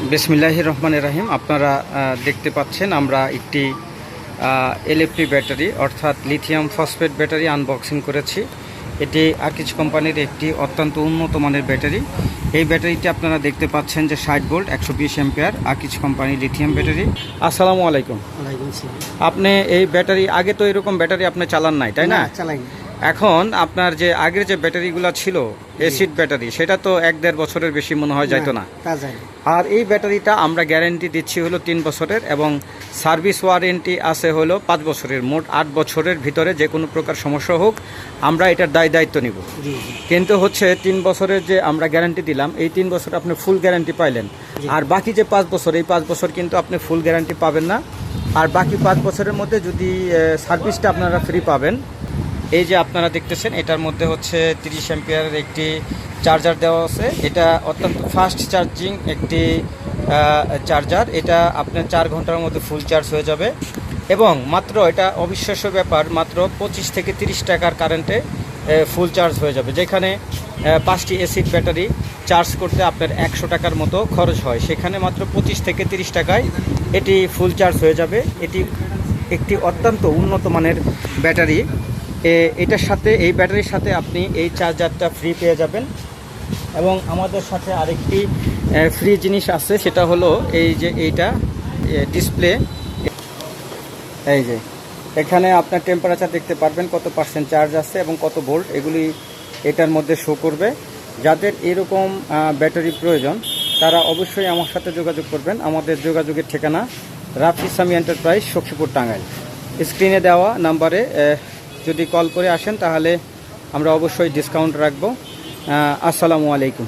বিসমিল্লাহির রহমানির রহিম। আপনারা দেখতে পাচ্ছেন আমরা একটি এলএফপি ব্যাটারি অর্থাৎ লিথিয়াম ফসফেট ব্যাটারি আনবক্সিং করেছি। এটি আকিজ কোম্পানির একটি অত্যন্ত উন্নত মানের ব্যাটারি। এই ব্যাটারিটি আপনারা দেখতে পাচ্ছেন যে 60 ভোল্ট 120 অ্যাম্পিয়ার আকিজ কোম্পানির লিথিয়াম ব্যাটারি। আসসালামু আলাইকুম। আপনি এই ব্যাটারি আগে তো এরকম ব্যাটারি আপনি চালান নাই, তাই না? চালাইনি। এখন আপনার যে আগের যে ব্যাটারিগুলো ছিল অ্যাসিড ব্যাটারি, সেটা তো 1-1.5 বছরের বেশি মনে হয় যাইতো না। আর এই ব্যাটারিটা আমরা গ্যারান্টি দিচ্ছি হলো 3 বছরের এবং সার্ভিস ওয়ারেন্টি আছে হলো 5 বছরের। মোট 8 বছরের ভিতরে যে কোনো প্রকার সমস্যা হোক আমরা এটার দায়িত্ব নিব। কিন্তু হচ্ছে 3 বছরের যে আমরা গ্যারান্টি দিলাম, এই 3 বছর আপনি ফুল গ্যারান্টি পাইলেন। আর বাকি যে 5 বছর, এই 5 বছর কিন্তু আপনি ফুল গ্যারান্টি পাবেন না। আর বাকি 5 বছরের মধ্যে যদি সার্ভিসটা আপনারা ফ্রি পাবেন। এই যে আপনারা দেখতেছেন এটার মধ্যে হচ্ছে 30 অ্যাম্পিয়ারের একটি চার্জার দেওয়া আছে। এটা অত্যন্ত ফাস্ট চার্জিং একটি চার্জার। এটা আপনার 4 ঘন্টার মধ্যে ফুল চার্জ হয়ে যাবে এবং মাত্র এটা অবিশ্বাস্য ব্যাপার, মাত্র 25 থেকে 30 টাকার কারেন্টে ফুল চার্জ হয়ে যাবে। যেখানে 5টি অ্যাসিড ব্যাটারি চার্জ করতে আপনার 100 টাকার মতো খরচ হয়, সেখানে মাত্র 25 থেকে 30 টাকায় এটি ফুল চার্জ হয়ে যাবে। এটি একটি অত্যন্ত উন্নত মানের ব্যাটারি। এটার সাথে, এই ব্যাটারির সাথে আপনি এই চার্জারটা ফ্রি পেয়ে যাবেন এবং আমাদের সাথে আরেকটি ফ্রি জিনিস আছে, সেটা হলো এই যে এইটা ডিসপ্লে। এই যে এখানে আপনার টেম্পারেচার দেখতে পারবেন, কত পার্সেন্ট চার্জ আছে এবং কত ভোল্ট, এগুলি এটার মধ্যে শো করবে। যাদের এরকম ব্যাটারি প্রয়োজন তারা অবশ্যই আমার সাথে যোগাযোগ করবেন। আমাদের যোগাযোগের ঠিকানা রাফি সামি এন্টারপ্রাইজ, সখীপুর, টাঙ্গাইল। স্ক্রিনে দেওয়া নাম্বারে যদি কল করে আসেন তাহলে আমরা অবশ্যই ডিসকাউন্ট রাখবো। আসসালামু আলাইকুম।